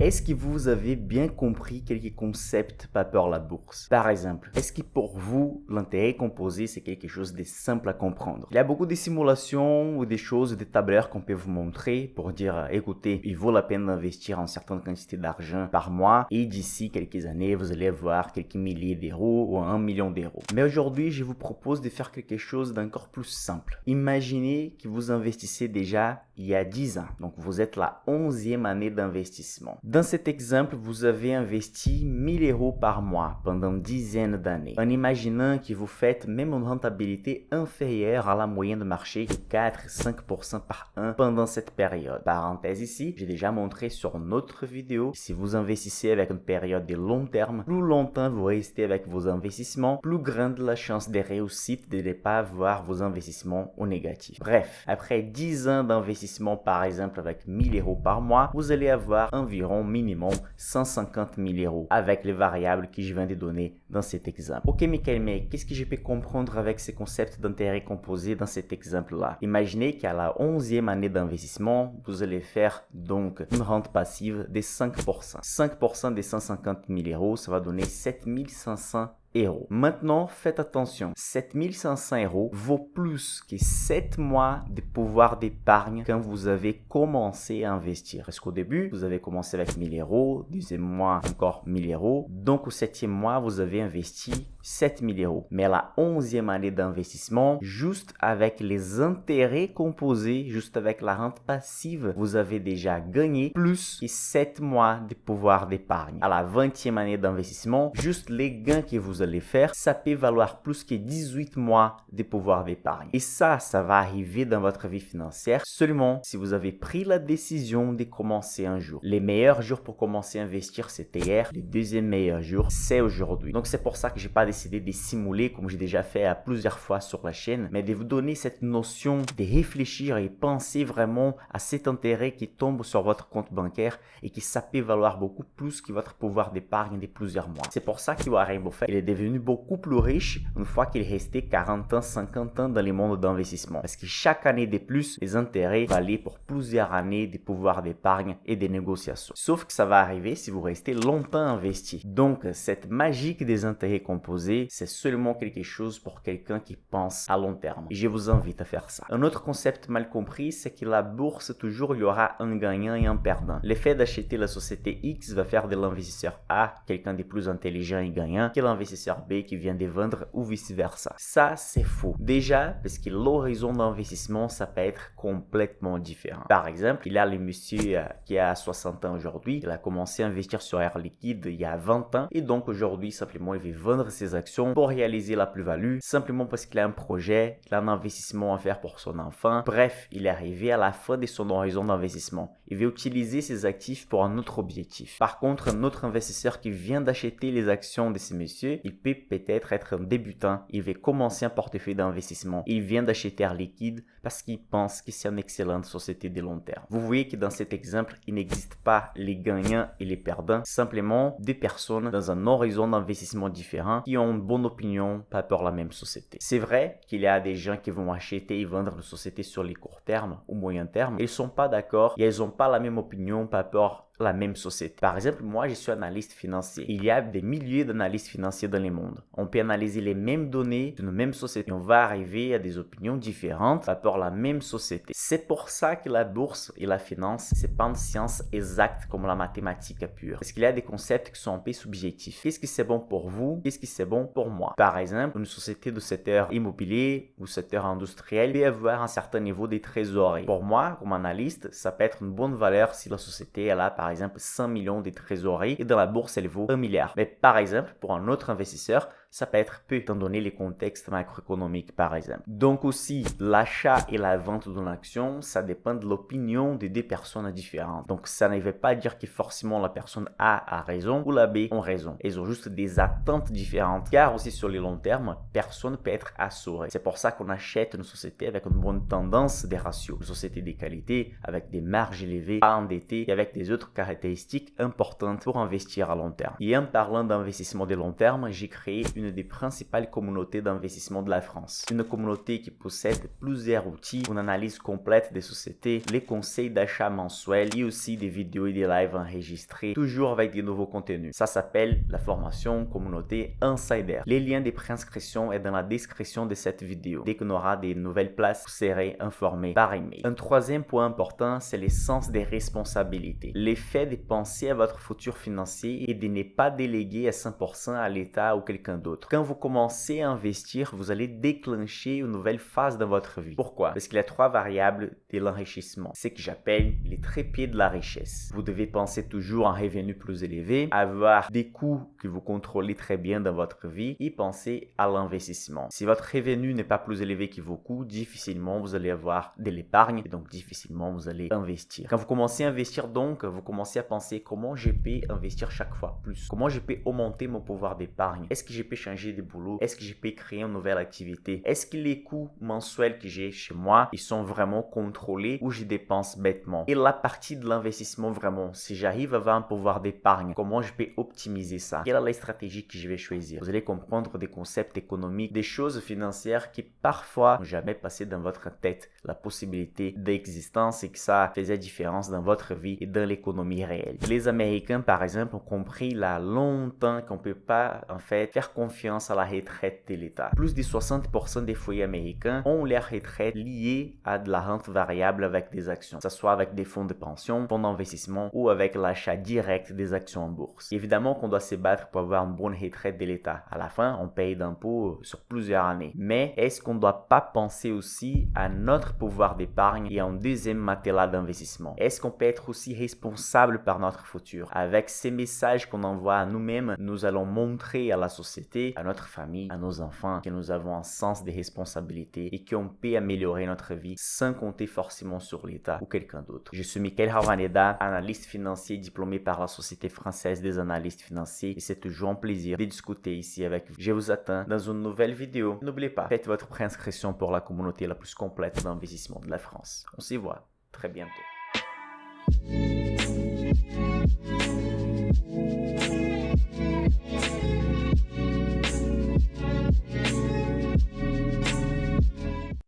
Est-ce que vous avez bien compris quelques concepts par rapport à la bourse? Par exemple, est-ce que pour vous, l'intérêt composé, c'est quelque chose de simple à comprendre? Il y a beaucoup de simulations ou des choses, des tableurs qu'on peut vous montrer pour dire, écoutez, il vaut la peine d'investir en certaine quantité d'argent par mois et d'ici quelques années, vous allez avoir quelques milliers d'euros ou 1 million d'euros. Mais aujourd'hui, je vous propose de faire quelque chose d'encore plus simple. Imaginez que vous investissez déjà il y a 10 ans. Donc, vous êtes la 11e année d'investissement. Dans cet exemple, vous avez investi 1000 euros par mois pendant une dizaine d'années, en imaginant que vous faites même une rentabilité inférieure à la moyenne de marché de 4-5% par an pendant cette période. Parenthèse ici, j'ai déjà montré sur notre vidéo, si vous investissez avec une période de long terme, plus longtemps vous restez avec vos investissements, plus grande la chance de réussite de ne pas avoir vos investissements au négatif. Bref, après 10 ans d'investissement par exemple avec 1000 euros par mois, vous allez avoir environ minimum 150 000 euros avec les variables que je viens de donner dans cet exemple. Ok Michael, mais qu'est-ce que je peux comprendre avec ces concepts d'intérêt composé dans cet exemple-là? Imaginez qu'à la 11e année d'investissement, vous allez faire donc une rente passive de 5%. 5% des 150 000 euros, ça va donner 7500 euros. Maintenant, faites attention, 7500 euros vaut plus que 7 mois de pouvoir d'épargne quand vous avez commencé à investir. Parce qu'au début, vous avez commencé avec 1000 euros, deuxième mois encore 1000 euros. Donc au 7e mois, vous avez investi 7000 euros. Mais à la 11e année d'investissement, juste avec les intérêts composés, juste avec la rente passive, vous avez déjà gagné plus que 7 mois de pouvoir d'épargne. À la 20e année d'investissement, juste les gains que vous allez faire, ça peut valoir plus que 18 mois de pouvoir d'épargne. Et ça va arriver dans votre vie financière seulement si vous avez pris la décision de commencer un jour. Les meilleurs jours pour commencer à investir, c'était hier. Les deuxièmes meilleurs jours, c'est aujourd'hui. Donc c'est pour ça que j'ai pas décidé de simuler comme j'ai déjà fait à plusieurs fois sur la chaîne, mais de vous donner cette notion de réfléchir et penser vraiment à cet intérêt qui tombe sur votre compte bancaire et qui ça peut valoir beaucoup plus que votre pouvoir d'épargne de plusieurs mois. C'est pour ça que Warren Buffett, il est devenu beaucoup plus riche une fois qu'il restait 40 ans, 50 ans dans le monde d'investissement. Parce que chaque année de plus, les intérêts valaient pour plusieurs années de pouvoir d'épargne et des négociations. Sauf que ça va arriver si vous restez longtemps investi. Donc, cette magie des intérêts composés, c'est seulement quelque chose pour quelqu'un qui pense à long terme. Et je vous invite à faire ça. Un autre concept mal compris, c'est que la bourse, toujours, il y aura un gagnant et un perdant. L'effet d'acheter la société X va faire de l'investisseur A quelqu'un de plus intelligent et gagnant que l'investisseur B qui vient de vendre ou vice-versa. Ça, c'est faux. Déjà, parce que l'horizon d'investissement, ça peut être complètement différent. Par exemple, il y a le monsieur qui a 60 ans aujourd'hui, il a commencé à investir sur Air Liquide il y a 20 ans et donc aujourd'hui, simplement, il veut vendre ses actions pour réaliser la plus-value, simplement parce qu'il a un projet, il a un investissement à faire pour son enfant. Bref, il est arrivé à la fin de son horizon d'investissement. Il veut utiliser ses actifs pour un autre objectif. Par contre, un autre investisseur qui vient d'acheter les actions de ces messieurs, il peut peut-être être un débutant. Il veut commencer un portefeuille d'investissement. Il vient d'acheter Air Liquide parce qu'il pense que c'est une excellente société de long terme. Vous voyez que dans cet exemple, il n'existe pas les gagnants et les perdants, simplement des personnes dans un horizon d'investissement différent qui ont une bonne opinion par rapport à la même société. C'est vrai qu'il y a des gens qui vont acheter et vendre une société sur les courts termes ou moyen terme. Ils ne sont pas d'accord et ils n'ont pas la même opinion par rapport à la même société. Par exemple, moi, je suis analyste financier. Il y a des milliers d'analystes financiers dans le monde. On peut analyser les mêmes données d'une même société. Et on va arriver à des opinions différentes par rapport à la même société. C'est pour ça que la bourse et la finance, c'est pas une science exacte comme la mathématique pure. Parce qu'il y a des concepts qui sont un peu subjectifs. Qu'est-ce qui c'est bon pour vous? Qu'est-ce qui c'est bon pour moi? Par exemple, une société de secteur immobilier ou secteur industriel peut avoir un certain niveau de trésorerie. Pour moi, comme analyste, ça peut être une bonne valeur si la société elle a par exemple 100 millions de trésorerie et dans la bourse elle vaut 1 milliard. Mais par exemple, pour un autre investisseur, ça peut être peu, étant donné les contextes macroéconomiques par exemple. Donc aussi, l'achat et la vente d'une action, ça dépend de l'opinion des deux personnes différentes. Donc ça ne veut pas dire que forcément la personne A a raison ou la B ont raison. Ils ont juste des attentes différentes. Car aussi sur le long terme, personne ne peut être assuré. C'est pour ça qu'on achète une société avec une bonne tendance des ratios. Une société de qualité, avec des marges élevées, pas endettée et avec des autres caractéristiques importantes pour investir à long terme. Et en parlant d'investissement de long terme, j'ai créé une des principales communautés d'investissement de la France. Une communauté qui possède plusieurs outils, une analyse complète des sociétés, les conseils d'achat mensuels et aussi des vidéos et des lives enregistrés, toujours avec des nouveaux contenus. Ça s'appelle la formation communauté Insider. Les liens de préinscription est dans la description de cette vidéo. Dès qu'on aura des nouvelles places, vous serez informé par email. Un troisième point important, c'est le sens des responsabilités. L'effet de penser à votre futur financier et de ne pas déléguer à 100% à l'État ou quelqu'un d'autre. Quand vous commencez à investir, vous allez déclencher une nouvelle phase dans votre vie. Pourquoi? Parce qu'il y a trois variables de l'enrichissement. C'est ce que j'appelle les trépieds de la richesse. Vous devez penser toujours à un revenu plus élevé, avoir des coûts que vous contrôlez très bien dans votre vie et penser à l'investissement. Si votre revenu n'est pas plus élevé que vos coûts, difficilement vous allez avoir de l'épargne et donc difficilement vous allez investir. Quand vous commencez à investir donc, vous commencez à penser comment je peux investir chaque fois plus. Comment je peux augmenter mon pouvoir d'épargne. Est-ce que je peux changer de boulot? Est-ce que je peux créer une nouvelle activité? Est-ce que les coûts mensuels que j'ai chez moi, ils sont vraiment contrôlés ou je dépense bêtement? Et la partie de l'investissement vraiment, si j'arrive à avoir un pouvoir d'épargne, comment je peux optimiser ça? Quelle est la stratégie que je vais choisir? Vous allez comprendre des concepts économiques, des choses financières qui parfois n'ont jamais passé dans votre tête, la possibilité d'existence et que ça faisait différence dans votre vie et dans l'économie réelle. Les Américains, par exemple, ont compris là longtemps qu'on ne peut pas en fait faire confiance à la retraite de l'État. Plus de 60% des foyers américains ont leur retraite liée à de la rente variable avec des actions, que ce soit avec des fonds de pension, fonds d'investissement ou avec l'achat direct des actions en bourse. Évidemment qu'on doit se battre pour avoir une bonne retraite de l'État. À la fin, on paye d'impôts sur plusieurs années. Mais est-ce qu'on ne doit pas penser aussi à notre pouvoir d'épargne et à un deuxième matelas d'investissement? Est-ce qu'on peut être aussi responsable par notre futur? Avec ces messages qu'on envoie à nous-mêmes, nous allons montrer à la société, à notre famille, à nos enfants que nous avons un sens de responsabilité et qu'on peut améliorer notre vie sans compter forcément sur l'État ou quelqu'un d'autre. Je suis Michael Ravaneda, analyste financier diplômé par la Société française des analystes financiers et c'est toujours un plaisir de discuter ici avec vous. Je vous attends dans une nouvelle vidéo. N'oubliez pas, faites votre préinscription pour la communauté la plus complète d'investissement de la France. On se voit très bientôt.